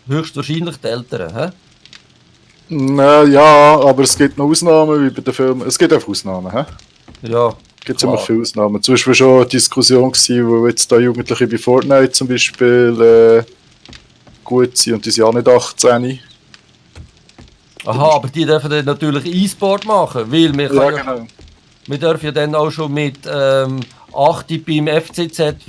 höchstwahrscheinlich die Eltern, hä? Ja, aber es gibt noch Ausnahmen, wie bei den Filmen. Es gibt einfach Ausnahmen, hä? Ja, Es gibt klar. immer viele Ausnahmen. Zum Beispiel schon eine Diskussion gewesen, wo jetzt da Jugendliche bei Fortnite zum Beispiel gut sind und die sind auch nicht 18. Aha, aber die dürfen dann natürlich E-Sport machen, weil Ja, genau. wir dürfen ja dann auch schon mit 8 beim FCZ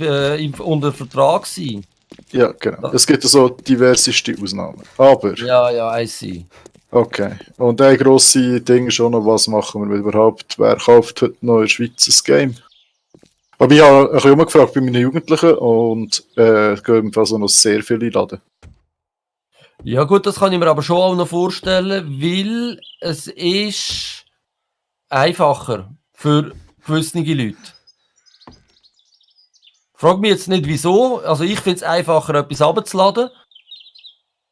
unter Vertrag sein. Ja, genau. Es gibt so diverseste Ausnahmen. Aber, Ja, I see. okay. Und ein grosses Ding ist auch noch, was machen wir überhaupt? Wer kauft heute noch in der Schweiz ein Game? Aber ich habe ein bisschen umgefragt bei meinen Jugendlichen und gehen also noch sehr viele Laden. Ja gut, das kann ich mir aber schon auch noch vorstellen, weil es ist einfacher für gewisse Leute. Frag mich jetzt nicht wieso, also ich finde es einfacher, etwas runterzuladen.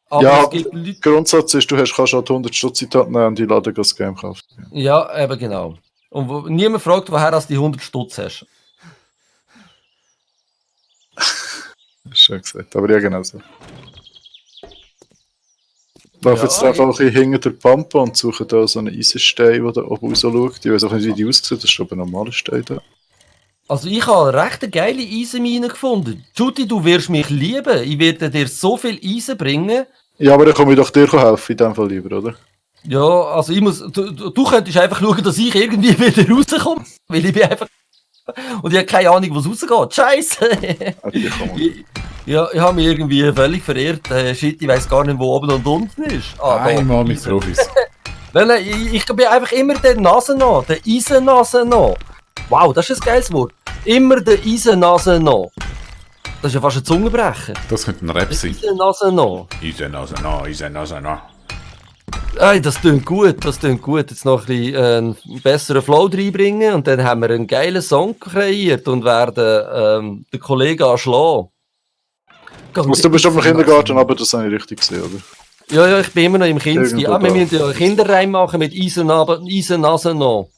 Aber Ja, es gibt Leute... Grundsatz ist, kannst halt 100 Stutz in die Hand nehmen und die Laden das Game kaufen. Ja, eben genau. Und niemand fragt, woher du die 100 Stutz hast. Schön gesagt, aber ja, genau so. Laufen jetzt Ja, einfach ein bisschen hinter der Pampe und suchen da so einen Eisenstein, der da oben raus schaut. Ich weiß auch nicht, wie die aussieht, das ist aber ein normaler Stein da. Also ich habe eine recht geile Eisenmine gefunden. Judy, du wirst mich lieben. Ich werde dir so viel Eisen bringen. Ja, aber dann komme ich doch dir helfen, in dem Fall lieber, oder? Ja, also ich muss... Du könntest einfach schauen, dass ich irgendwie wieder rauskomme. Weil ich bin einfach... Und ich habe keine Ahnung, was rausgeht. Scheiße! Okay, komm. Ja, ich habe mich irgendwie völlig verirrt. Shit, ich weiß gar nicht, wo oben und unten ist. Ah, da. Einmal mit Profis. Nein, ich bin einfach immer der Nase noch, der Eisennase noch. Wow, das ist ein geiles Wort. Immer der Eisennase noch. Das ist ja fast ein Zungenbrecher. Das könnte ein Rap sein. Eisennase noch. Eisennase noch, Eisennase noch. Ey, das klingt gut, das klingt gut. Jetzt noch ein bisschen einen besseren Flow reinbringen und dann haben wir einen geilen Song kreiert und werden den Kollegen anschlagen. Also, du bist auf dem Kindergarten, aber das habe ich richtig gesehen, oder? Ja, ich bin immer noch im Kinski. Irgendwo Ah, wir da. müssen ja einen Kinderreim machen mit Eisennase noch.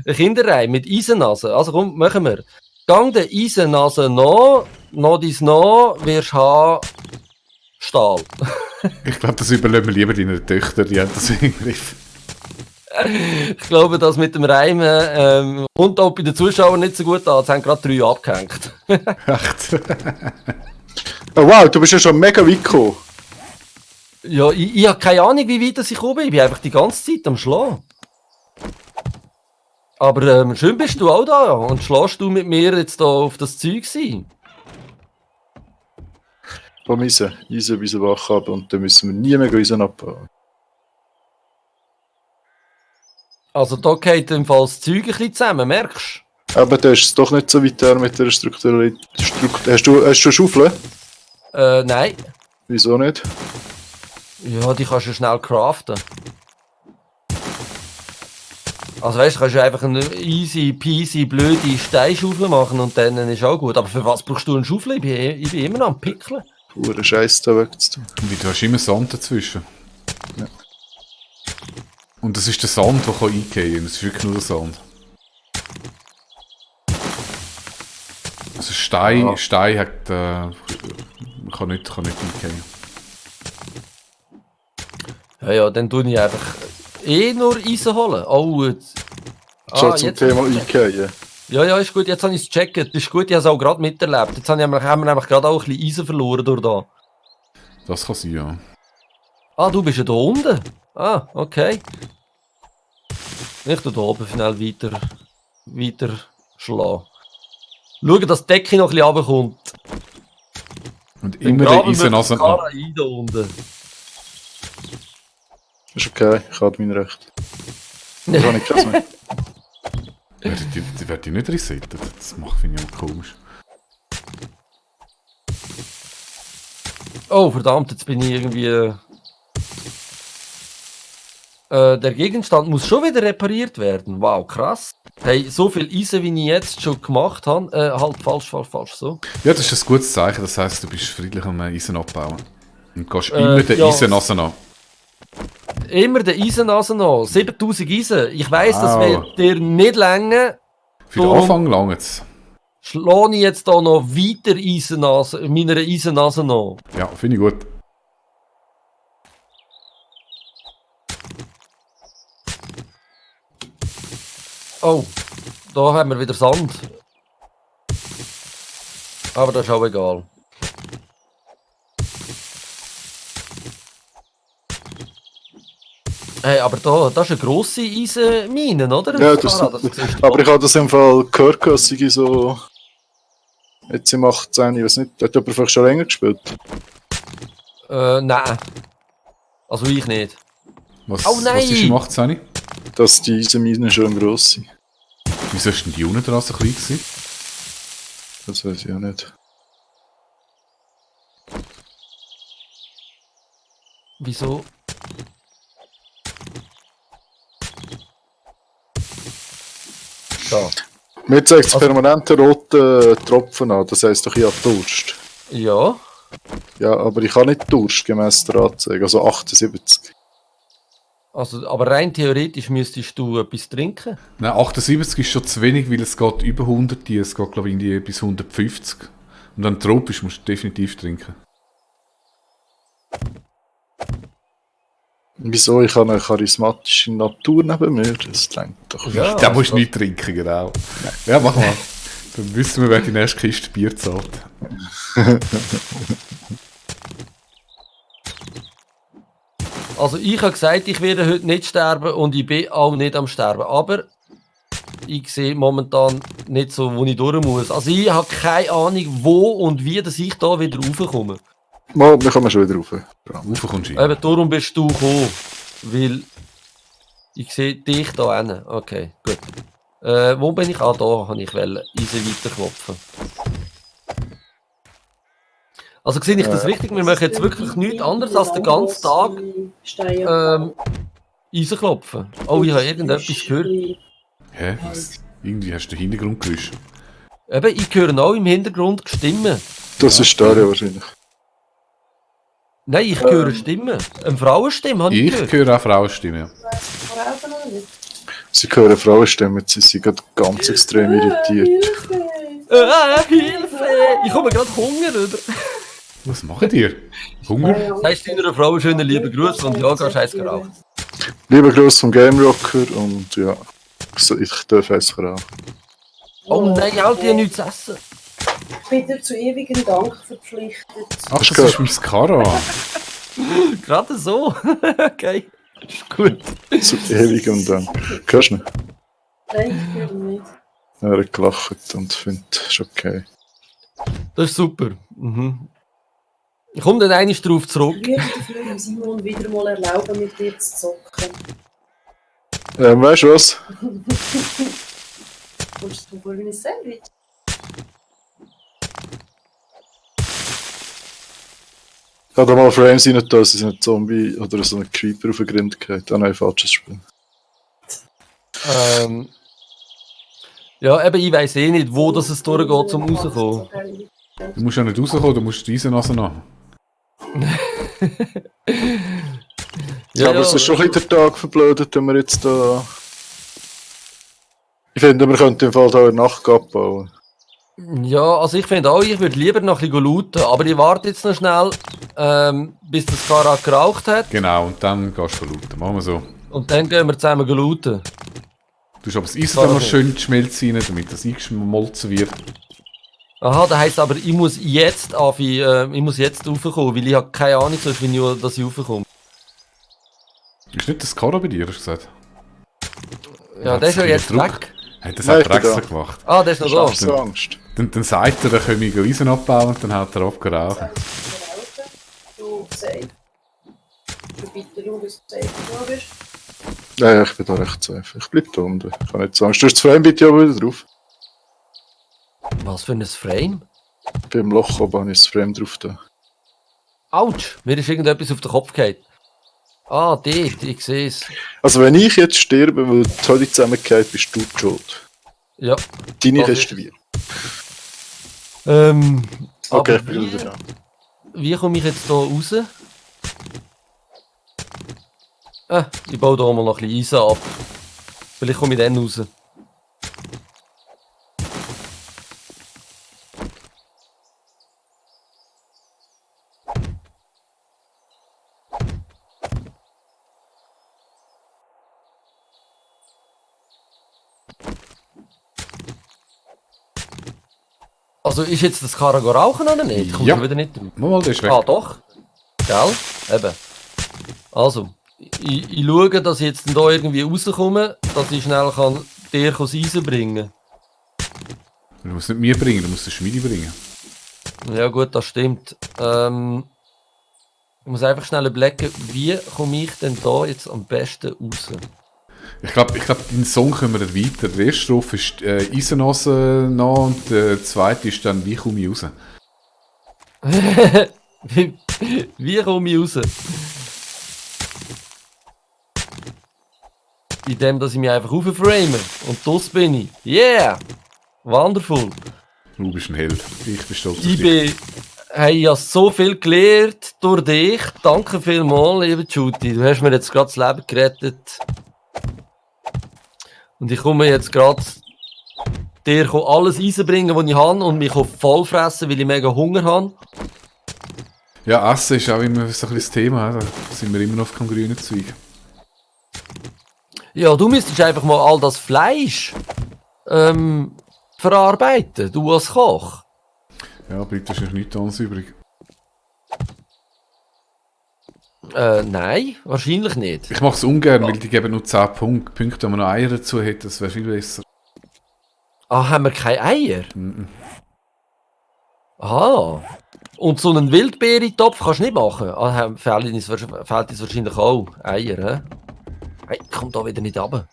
Ein Kinderreim mit Eisennase. Also komm, machen wir. Gang der Eisennase noch dies noch, wirst haben Stahl. Ich glaube, das überlegen wir lieber deinen Töchtern, die haben das im Griff. Ich glaube, das mit dem Reimen kommt auch bei den Zuschauern nicht so gut an. Jetzt haben gerade 3 abgehängt. Echt? Oh, wow, du bist ja schon mega weit gekommen. Ja, ich habe keine Ahnung, wie weit ich gekommen bin. Ich bin einfach die ganze Zeit am Schlagen. Aber schön bist du auch da und schlägst du mit mir jetzt da auf das Zeug sein. Vom Eisen bis wach haben und dann müssen wir nie mehr Eisen abbauen. Also da geht im Fall das Zeug ein bisschen zusammen, merkst Aber da ist es doch nicht so weit her mit der Struktur. Hast du eine Schaufel? du? Nein. Wieso nicht? Ja, die kannst du schnell craften. Also weißt du, kannst du einfach eine easy peasy blöde Steinschaufel machen und dann ist auch gut. Aber für was brauchst du eine Schaufel? Ich bin immer noch am Pickeln. Pure Scheiß da wegzutun. Wie, du hast immer Sand dazwischen. Ja. Und das ist der Sand, der eingehen kann. Das ist wirklich nur der Sand. Also Stein hat... kann nicht eingehen. Ja, dann tue ich einfach nur Eisen holen. Oh, jetzt. Schon zum jetzt Thema Eingehen. Ja, ist gut, jetzt habe ich es gecheckt. Das ist gut, ich habe es auch gerade miterlebt. Jetzt haben wir nämlich gerade auch ein bisschen Eisen verloren durch da. Das kann sein, ja. Ah, du bist ja da unten. Ah, okay. Ich tue da oben schnell weiter schlagen. Schauen, dass die Decke noch ein bisschen runterkommt. Und immer der Eisennase an. an. Da unten. Ist okay, ich habe mein Recht. Das habe ich keins mehr. Die werden nicht resettet. Das finde ich auch komisch. Oh, verdammt, jetzt bin ich irgendwie... der Gegenstand muss schon wieder repariert werden. Wow, krass. Hey, so viel Eisen, wie ich jetzt schon gemacht habe. Halt, falsch, so. Ja, das ist ein gutes Zeichen. Das heisst, du bist friedlich am Eisen abbauen. Und gehst immer den Eisennase an. Immer den Eisennase noch. 7000 Eisen. Ich weiss, das Wow. wird dir nicht länger. Für den Anfang lange es. schlage ich jetzt da noch weiter Eisennase, meiner Eisennase noch. Ja, finde ich gut. Oh, da haben wir wieder Sand. Aber das ist auch egal. Hey, aber das ist eine grosse Eisenmine, oder? Ja, das Sarah, ist siehst du aber ich habe das im Fall gehört, dass ich so. Jetzt im 18, ich weiß nicht, hat jemand vielleicht schon länger gespielt? Nein. Also ich nicht. Was, Oh nein! was ist im 18? Dass die Eisenminen schon gross sind. Wieso ist denn die Unit dran so klein gewesen? Das weiß ich auch nicht. Wieso? Da. Mir zeigt es Also- permanent einen roten Tropfen an, das heisst doch, ich habe Durst. Ja. Ja, aber ich habe nicht Durst, gemäss der Anzeige, also 78. Also, aber rein theoretisch müsstest du etwas trinken. Nein, 78 ist schon zu wenig, weil es geht über 100, es geht glaube ich irgendwie bis 150. Und wenn du tropisch musst du definitiv trinken. Wieso? Ich habe eine charismatische Natur neben mir, das denkt doch. Ja, Da musst du also- nicht trinken, genau. Ja, mach mal. Dann wissen wir, wer die nächste Kiste Bier zahlt. Also ich habe gesagt, ich werde heute nicht sterben und ich bin auch nicht am Sterben. Aber ich sehe momentan nicht so, wo ich durch muss. Also ich habe keine Ahnung, wo und wie dass ich da wieder raufkomme. Mal, wir kommen schon wieder rauf. Ja. Rauf kommst du rein. Eben darum bist du gekommen. Weil ich sehe dich da hin. Okay, gut. Wo bin ich? Ah, da habe ich Eisen weiterklopfen. Also sehe ich das richtig? Wir machen jetzt wirklich nichts anderes als den ganzen Tag Eisen klopfen. Oh, ich habe irgendetwas gehört. Hä? Irgendwie hast du den Hintergrund gelöscht. Eben, ich höre auch im Hintergrund Stimmen. Das ist Daria wahrscheinlich. Nein, ich höre Stimmen. Eine Frauenstimme habe ich Ich gehört. höre auch Frauenstimmen. Sie hören Frauenstimmen, sie sind gerade ganz extrem irritiert. Hilfe! Ich habe gerade Hunger, oder? Was macht ihr? Hunger? Sagst du deiner Frau einen schönen lieben Gruß und ja, gehst heiß geraucht. Lieber Gruß vom Game Rocker und ja, ich darf es rauchen. Oh nein, Alter, ich habe nichts zu essen. Ich bin dir zu ewigem Dank verpflichtet. Ach, das Ist gut. ist mein Skara. Gerade so. Okay. Ist gut. Zu ewigem Dank. Hörst du nicht? Nein, ich höre nicht. Er hat gelacht und findet, ist okay. Das ist super. Mhm. Ich komme dann einmal drauf zurück. Ich würde dafür dem Simon wieder mal erlauben, mit dir zu zocken. Weißt du was? Kommst du vor wie ein Sandwich? Ich habe da mal Frames rein da, sie sind ein Zombie oder so ein Creeper auf den Grind gehabt. Ah nein, falsches Spiel. Ja, eben, ich weiss eh nicht, wo das es durchgeht, zum rauskommen. Du musst ja nicht rauskommen, du musst die Eisennase haben. Ja, aber es ist schon ein bisschen der Tag verblödet, wenn wir jetzt da... Ich finde, wir könnten im Fall da eine Nacht abbauen. Ja, also ich finde auch, ich würde lieber noch ein bisschen looten, aber ich warte jetzt noch schnell, bis das Karak geraucht hat Genau, und dann gehst du looten. Machen wir so. und dann gehen wir zusammen looten. Du hast aber das Eisen dann mal schön schmelzen rein, damit das eingeschmolzen wird. Aha, das heisst aber, ich muss jetzt raufkommen, weil ich habe keine Ahnung, sonst wie ich, dass ich raufkomme. Ist nicht das Skara bei dir, hast du gesagt? Ja, Hat der ist ja sich jetzt Druck- weg. Hat das Nein, auch ich bin extra da. gemacht. Ah, der ist noch Ich habe da. so Angst. Dann sagt er, dann können wir Eisen abbauen und dann haut er abgerauchen. Du safe. Du bitte schau, dass du safe da bist. Ja, ich bin da recht safe. Ich bleib da unten. Ich kann nicht sagen. Du hast das Frame bitte auch wieder drauf. Was für ein Frame? Beim Loch oben habe ich das Frame drauf da. Autsch, mir ist irgendetwas auf den Kopf gefallen. Ah, dort, ich sehe es. Also wenn ich jetzt sterbe, weil die Hölle zusammengeht, bist du die schuld. Ja. Deine Das Kiste ist- wir. Okay, Aber ich bin wieder da. wie komme ich jetzt hier raus? Ich baue da mal noch ein bisschen Eisen ab. Vielleicht komme ich dann raus. Also ist jetzt das Karago rauchen oder nicht? Kommt Ja. schon wieder nicht drauf. Mal, der ist weg. Ah, doch. Gell? Eben. Also, ich schaue, dass ich jetzt da irgendwie rauskomme, dass ich schnell kann dir das Eisen bringen Du musst nicht mir bringen, du musst den Schmiede bringen. kann. Ja gut, das stimmt. Ich muss einfach schnell überlegen, wie komme ich denn da jetzt am besten raus? Ich glaube, deinen Song können wir erweitern. Der erste Strophe ist Eisenhose nach und der zweite ist dann «Wie komme ich raus?». Wie komme ich raus? Indem, dass ich mich einfach raufframe. Und das bin ich. Yeah! Wonderful. Du bist ein Held. Ich bin stolz auf Ich dich. habe ja so viel gelernt durch dich. Danke vielmals, lieber Judy. Du hast mir jetzt gerade das Leben gerettet. Und ich komme jetzt gerade dir alles reinbringen, was ich habe und mich voll fressen, weil ich mega Hunger habe. Ja, Essen ist auch immer so ein bisschen das Thema. Da sind wir immer noch auf keinem grünen Zweig. Ja, du müsstest einfach mal all das Fleisch verarbeiten, du als Koch. Ja, bleibt wahrscheinlich nichts anderes übrig. Nein, wahrscheinlich nicht. Ich mache es ungern, weil die geben nur 10 Punkte, wenn man noch Eier dazu hätte. Das wäre viel besser. Ah, haben wir keine Eier? Mhm. Aha. Und so einen Wildbeere-Topf kannst du nicht machen? Ah, fehlt uns wahrscheinlich auch Eier, hä? Hey, kommt da wieder nicht runter.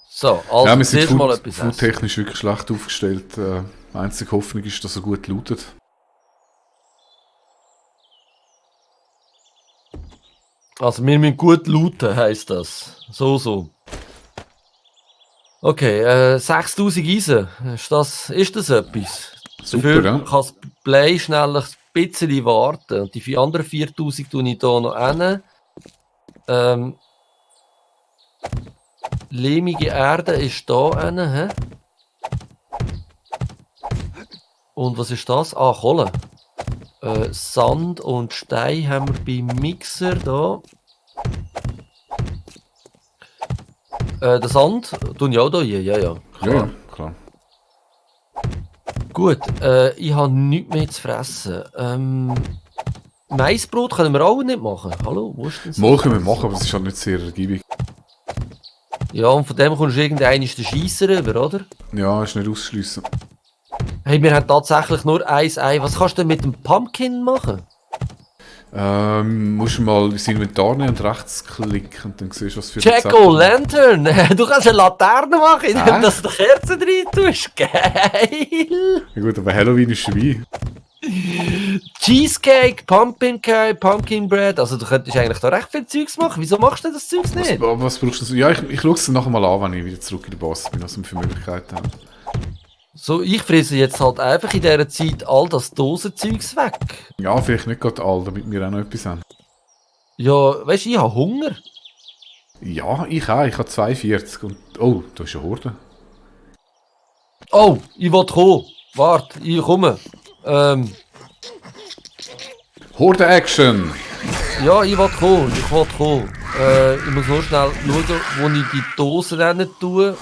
So, also Ja, wir sind zuerst mal etwas essen. foodtechnisch wirklich schlecht aufgestellt. Einzige Hoffnung ist, dass er gut lootet. Also wir müssen gut looten, heisst das. So. Okay, 6000 Eisen. Ist das etwas? Super, Dafür ja. kann das Play schnell ein bisschen warten. Und die anderen 4000 tue ich hier noch hin. Lehmige Erde ist da hin. Hä? Und was ist das? Ah, Kohle. Sand und Stein haben wir beim Mixer da. Den Sand tun ich auch hier, ja. Ja, klar. Gut, ich habe nichts mehr zu fressen. Maisbrot können wir auch nicht machen. Hallo, wo ist denn das? Mal können wir machen, aber es ist halt nicht sehr ergiebig. Ja, und von dem kommst du irgendeinen den Scheisser rüber, oder? Ja, ist nicht ausschliessen. Hey, wir haben tatsächlich nur ein Ei. Was kannst du denn mit dem Pumpkin machen? Musst du mal ins Inventar nehmen und rechts klicken und dann siehst du, was für Jack-O-Lantern! Du kannst eine Laterne machen, indem Hä? du die Kerzen rein tust. Geil! Ja gut, aber Halloween ist vorbei. Cheesecake, Pumpkin Pie, Pumpkin Bread. Also du könntest eigentlich da recht viel Zeugs machen. Wieso machst du das Zeugs nicht? Was brauchst du? Ja, ich schaue es dann nachher mal an, wenn ich wieder zurück in der Basis bin, was wir für Möglichkeiten haben. So, ich fresse jetzt halt einfach in dieser Zeit all das Dosenzeugs weg. Ja, vielleicht nicht gerade all, damit wir auch noch etwas haben. Ja, weißt du, ich habe Hunger. Ja, ich auch. Ich habe 42 und... Oh, da ist eine Horde. Oh, ich will kommen. Warte, ich komme. Horde-Action! Ja, ich will kommen. Ich muss nur schnell schauen, wo ich die Dose rein tue.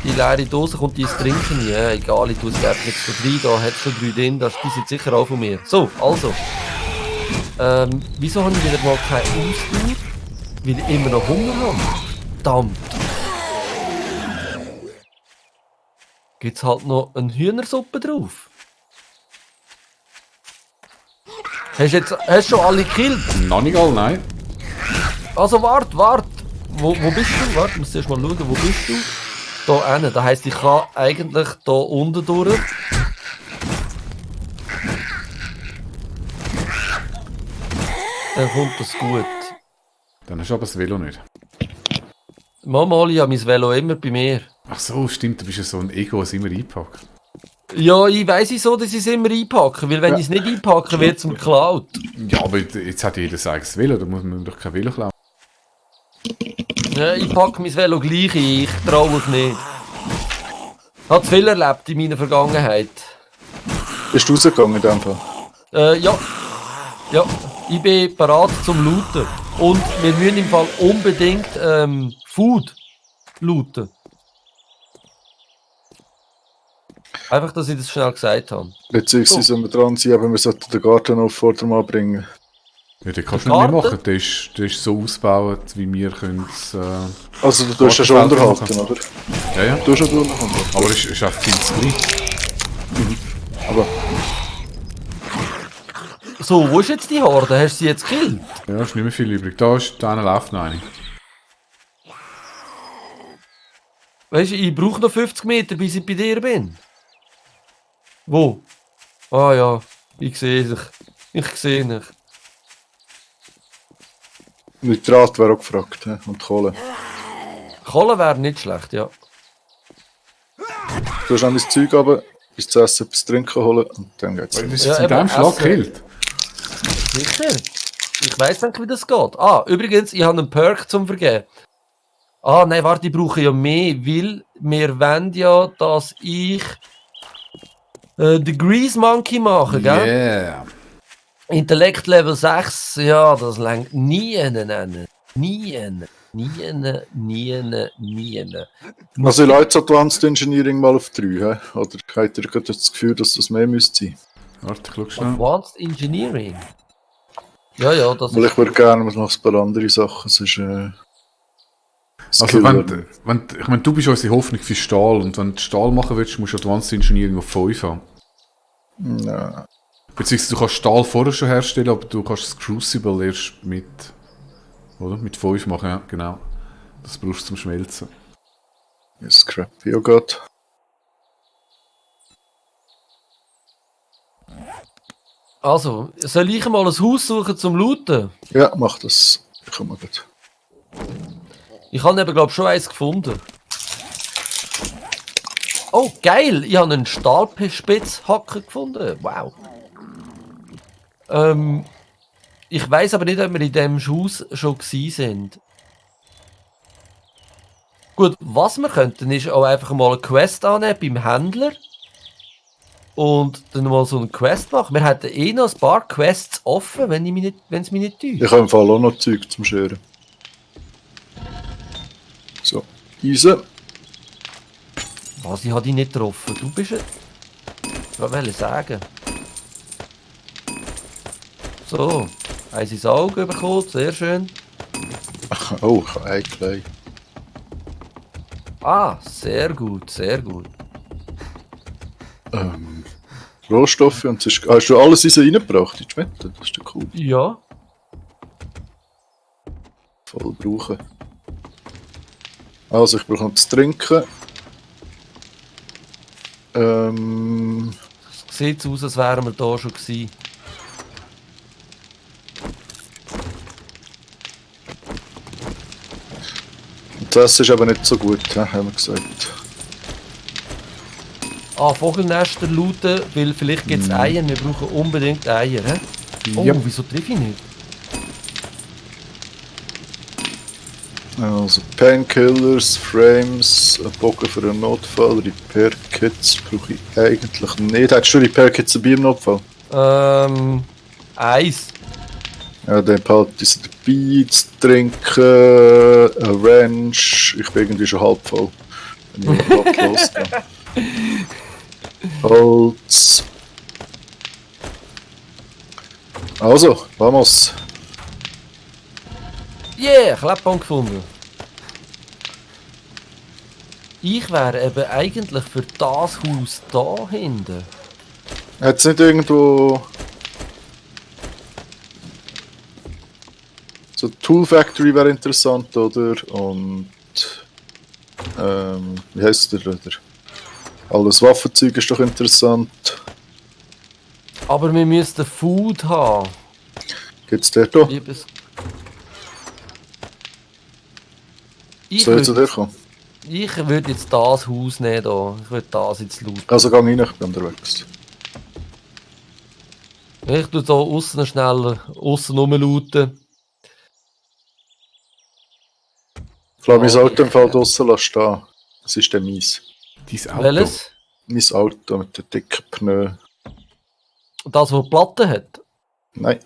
Die leere Dose kommt die ins Trinken. Ja, egal, ich tue es gleich nicht so rein. Da hat es schon 3 drin. Die sind sicher auch von mir. So, also. Wieso habe ich wieder mal keine Ausdauer? Weil ich immer noch Hunger habe. Verdammt. Gibt's halt noch eine Hühnersuppe drauf? Hast du schon alle gekillt? Noch nicht all, nein. Also warte. Wo bist du? Warte, ich muss erst mal schauen, wo bist du? Da hinten. Das heisst, ich kann eigentlich da unten durch. Dann kommt das gut. Dann hast du aber das Velo nicht. Mama, ich habe mein Velo immer bei mir. Ach so, stimmt, du bist ja so ein Ego, das immer einpackt. Ja, ich weiss so, dass ich es immer einpacke, weil wenn ich es nicht einpacke, wird es mir geklaut. Ja, aber jetzt hat jeder sein eigenes Velo, da muss man doch kein Velo klauen. Ja, ich packe mein Velo gleich ein, ich traue mich nicht. Ich habe zu viel erlebt in meiner Vergangenheit. Bist du rausgegangen in dem Fall? Ja, ich bin bereit zum Looten. Und wir müssen im Fall unbedingt Food looten. Einfach, dass ich das schnell gesagt habe. Beziehungsweise, wenn wir dran sind, aber wir sollten den Garten auf Vordermann bringen. Ja, den kannst du Der nicht mehr Garten? machen. Der ist so ausgebaut, wie wir können es... Also, du tust ja schon Gartenfeld unterhalten, oder? ja, ja. Du hast ja unterhalten. Aber es ist einfach viel zu klein. Aber, So, wo ist jetzt die Horde? Hast du sie jetzt gekillt? Ja, ist nicht mehr viel übrig. Da läuft noch eine. Weißt du, ich brauche noch 50 Meter, bis ich bei dir bin. Wo? Ah ja, ich sehe dich. Ich sehe dich. Nitrat wäre auch gefragt, he? Und Kohle. Kohle wäre nicht schlecht, ja. Du hast noch mein Zeug runter, bis zu essen, etwas zu trinken holen und dann geht's. Das ist Ja, mit eben, einem Schlag Essen. gekillt. Sicher. Ich weiss nicht, wie das geht. Ah, übrigens, ich habe einen Perk zum Vergeben. Ah, nein, warte, ich brauche ja mehr, weil wir wollen ja, dass ich den Grease Monkey mache, gell? Yeah. Intellekt Level 6, ja, das längt nie nennen. Nie. Also, ich leite Advanced Engineering mal auf 3, he? Oder habt ihr gerade das Gefühl, dass das mehr müsste sein? Warte, ich schau schnell. Advanced Engineering. Ja, das Weil ist... ich würde gerne noch ein paar andere Sachen, sonst Also Skill- ich meine, du bist unsere Hoffnung für Stahl und wenn du Stahl machen willst, musst du Advanced Engineering auf 5 haben. Ja. Beziehungsweise du kannst Stahl vorher schon herstellen, aber du kannst das Crucible erst mit 5 machen, ja, genau. Das brauchst du zum Schmelzen. Scrap, oh Gott. Also, soll ich mal ein Haus suchen zum Looten? Ja, mach das. Ich komme gut. Ich habe eben, glaube ich, schon eins gefunden. Oh, geil! Ich habe einen Stahlspitzhacker gefunden. Wow. Ich weiß aber nicht, ob wir in diesem Haus schon gewesen sind. Gut, was wir könnten, ist auch einfach mal eine Quest annehmen beim Händler. Und dann mal so eine Quest machen. Wir hätten eh noch ein paar Quests offen, wenn es mich nicht täuscht. Ich habe im Fall auch noch Zeug zum Scheren. So, Eisen. Was, ich habe dich nicht getroffen. Du bist es. Was will ich sagen? So, eins ins Auge bekommen, sehr schön. Oh, ich habe Eigelei. Ah, sehr gut, sehr gut. Rohstoffe und es ist... Hast du alles Eisen reingebracht in die Schmette? Das ist ja cool. Ja, Voll brauchen. Also, ich brauche noch zu trinken. es sieht aus, als wären wir da schon gewesen. Das ist aber nicht so gut, haben wir gesagt. Ah, Vogelnester looten, weil vielleicht gibt es Eier. Wir brauchen unbedingt Eier. He? Oh, Ja. wieso treffe ich nicht? Also Painkillers, Frames, ein Bogen für einen Notfall, Repair Kits brauche ich eigentlich nicht. Hättest du Repair Kits dabei im Notfall? Eis. Ja, dann behalte ich sie dabei, zu trinken, ein Wrench. Ich bin irgendwie schon halb voll. Wenn ich noch losgehe. Holz. Also, vamos. Yeah, Kleppband gefunden. Ich wäre eben eigentlich für das Haus da hinten. Hat es nicht irgendwo... So Tool Factory wäre interessant, oder? Und... wie heisst der? Alles Waffenzeug ist doch interessant. Aber wir müssten Food haben. Gibt's der da? Liebes. Soll ich zu dir kommen? Ich würde jetzt das Haus nehmen da. Ich würde das jetzt looten. Also geh rein, ich bin unterwegs. Ich tue da außen schnell außen rumlooten. Ich glaube, mein Auto im Fall draussen lassen stehen. Das ist der mies. Dein Auto. Welches? Mein Auto mit den dicken Pneu. Das, was Platten hat. Nein.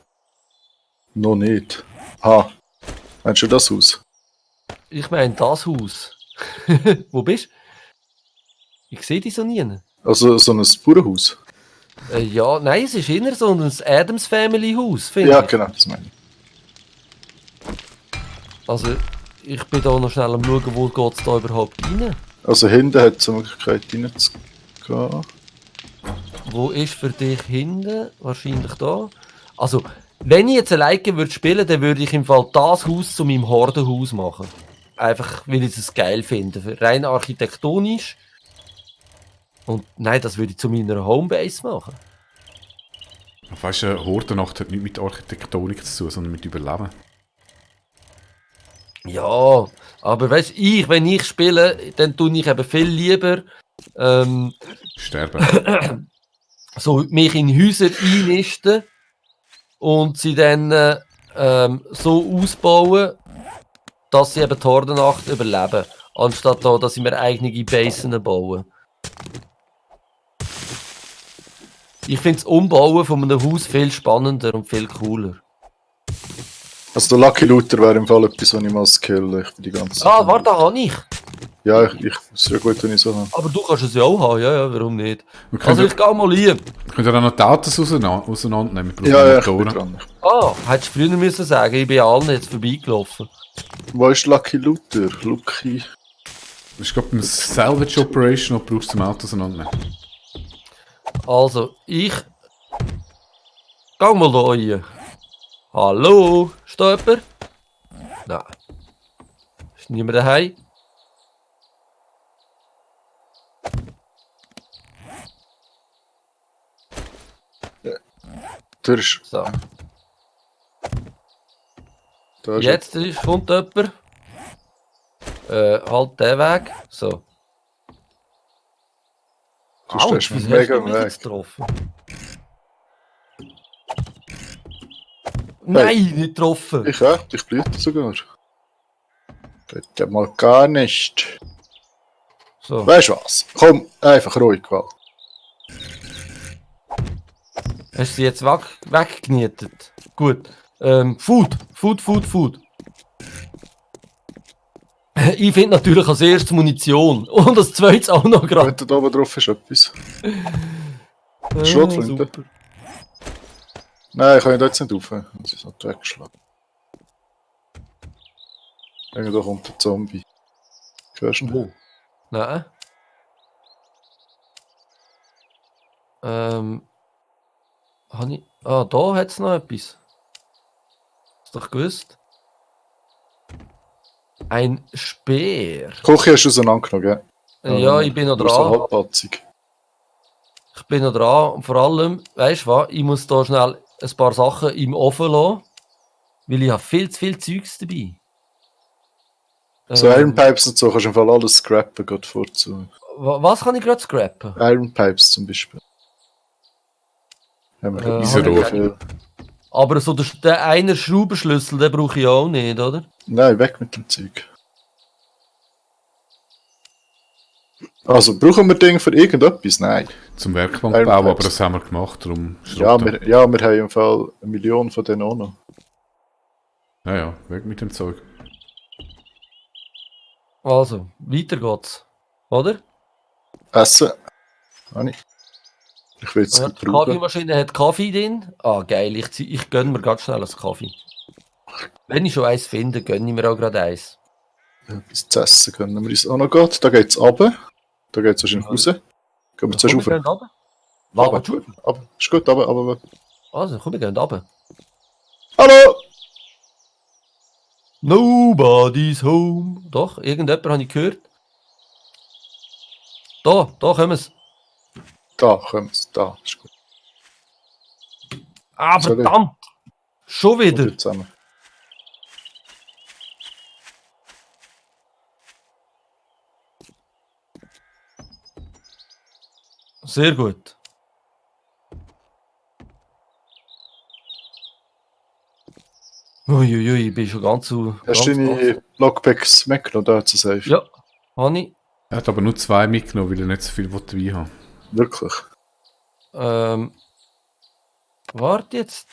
Noch nicht. Ah, Meinst du das Haus? Ich meine das Haus. Wo bist du? Ich sehe dich so nie. Also so ein Bauernhaus? Ja, nein, es ist eher so ein Adams Family Haus, finde Ja, ich. genau, das meine ich. Also, ich bin da noch schnell am schauen, wo geht es da überhaupt rein. Also hinten hat es eine Möglichkeit reinzugehen. Wo ist für dich hinten? Wahrscheinlich da. Also, wenn ich jetzt alleine würde spielen, dann würde ich im Fall das Haus zu meinem Hordenhaus machen. Einfach, weil ich es geil finde. Rein architektonisch. Und nein, das würde ich zu meiner Homebase machen. Weißt du, Hordennacht hat nicht mit Architektonik zu tun, sondern mit Überleben. Ja, aber weißt du, wenn ich spiele, dann tue ich eben viel lieber Sterben. so mich in Häuser einnisten und sie dann so ausbauen, dass sie eben die Hordennacht überleben. Anstatt da, dass sie mir eigene Basen bauen. Ich finde das Umbauen von einem Haus viel spannender und viel cooler. Also der Lucky Looter wäre im Fall etwas, was ich mal skillen für die ganze Ah, warte, da habe ich. Ja, ich ist ja gut, wenn ich so habe. Aber du kannst es ja auch haben, ja, warum nicht? Wir Also können, ich gehe mal rein. können ja auch noch die Autos auseinandernehmen. Wir brauchen Ja, ich bin Motoren. dran. Ah, hättest du früher müssen sagen, ich bin allen jetzt vorbeigelaufen. Wo ist Lucky Looter? Lucky... Das ist, glaube ich, eine Salvage Operation, die du brauchst zum Auto auseinandernehmen. Also, ich... Geh mal da rein. Hallo? Ist da jemand? Nein. Ist niemand daheim? Der ist... So. Da ist Jetzt kommt jemand. Halt den Weg. So. Du stehst wieso mega hast im du mich Weg. jetzt getroffen? Nein, nicht getroffen. Ich auch, ich blüte sogar. Geht ja mal gar nicht. So. Weißt du was? Komm, einfach ruhig, Wal. Hast du sie jetzt weggenietet? Gut. Food. Ich finde natürlich als erstes Munition. Und als zweites auch noch gerade. Da oben drauf ist etwas. Schrotflinte? Super. Nein, ich kann ihn jetzt nicht rauf. Das ist nicht weggeschlagen. Irgendwo kommt der Zombie. Hörst du ihn? Wo? Nein. Habe ich... Ah, da hat es noch etwas. Hast du doch gewusst? Ein Speer. Die Küche hast du auseinandergenommen, gell? Ja, ich bin noch Nur so dran. halbpatzig. Ich bin noch dran. Und vor allem, weißt du was? Ich muss da schnell ein paar Sachen im Ofen lassen. Weil ich habe viel zu viel Zeugs dabei. So Iron Pipes und so kannst du im Fall alles scrappen, geht vorzu. Was kann ich gerade scrappen? Iron Pipes zum Beispiel. Haben wir Diese mega Rohr. viel. Aber so der eine Schraubenschlüssel, den brauche ich auch nicht, oder? Nein, weg mit dem Zeug. Also, brauchen wir Dinge für irgendetwas? Nein. Zum Werkbank Iron bauen, aber Pipes. das haben wir gemacht, darum Ja, Schrotten. wir haben im Fall 1 Million von denen auch noch. Ja, weg mit dem Zeug. Also, weiter geht's. Oder? Essen. Habe ich. Ich will es Ja, gut die brauchen. Kaffeemaschine hat Kaffee drin. Ah, geil. Ich gönne mir ganz schnell einen Kaffee. Wenn ich schon eins finde, gönne ich mir auch gerade eins. Etwas zu essen können wir uns auch noch gehen. Da geht es runter. Da geht es wahrscheinlich raus. Gehen wir zuerst Komm, wir rauf. gehen runter. Warte, Aber, aber, ist gut, aber. Also, komm, wir gehen runter. Hallo! Nobody's home. Doch, irgendjemand habe ich gehört. Da kommen sie. Da, kommen sie. Da, ist gut. Ah, Sorry. verdammt! Schon Und wieder. wir zusammen. Sehr gut. Uiuiui, ich bin schon ganz zu... Hast du deine Lockpicks mitgenommen, da zu safe? Ja, habe ich. Er hat aber nur 2 mitgenommen, weil er nicht so viel dabei hat. Wirklich? Warte jetzt.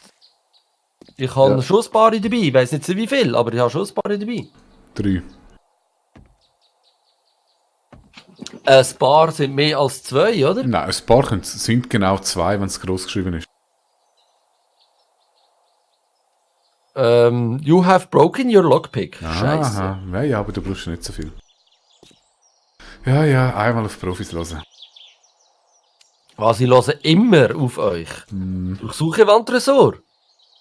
Ich habe Ja. schon ein paar dabei. Ich weiß nicht wie viel, aber ich habe schon ein paar dabei. 3. Ein paar sind mehr als 2, oder? Nein, ein paar sind genau 2, wenn es groß geschrieben ist. You have broken your lockpick. Scheiße. Aha, ja, aber du brauchst nicht so viel. Ja, einmal auf Profis hören. Was, ich höre immer auf euch. Durchsuche Wandtresor.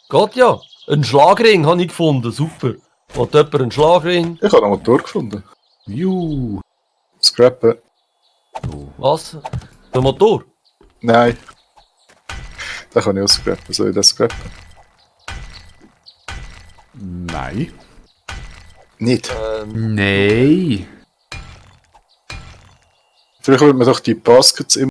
Geht ja. Ein Schlagring habe ich gefunden, super. Hat jemand einen Schlagring? Ich habe einen Motor gefunden. Juhu. Scrappen. Was? Der Motor? Nein. Den kann ich auch scrappen. Soll ich das scrappen? Nein. Nicht. Nein. Vielleicht würde man doch die Baskets im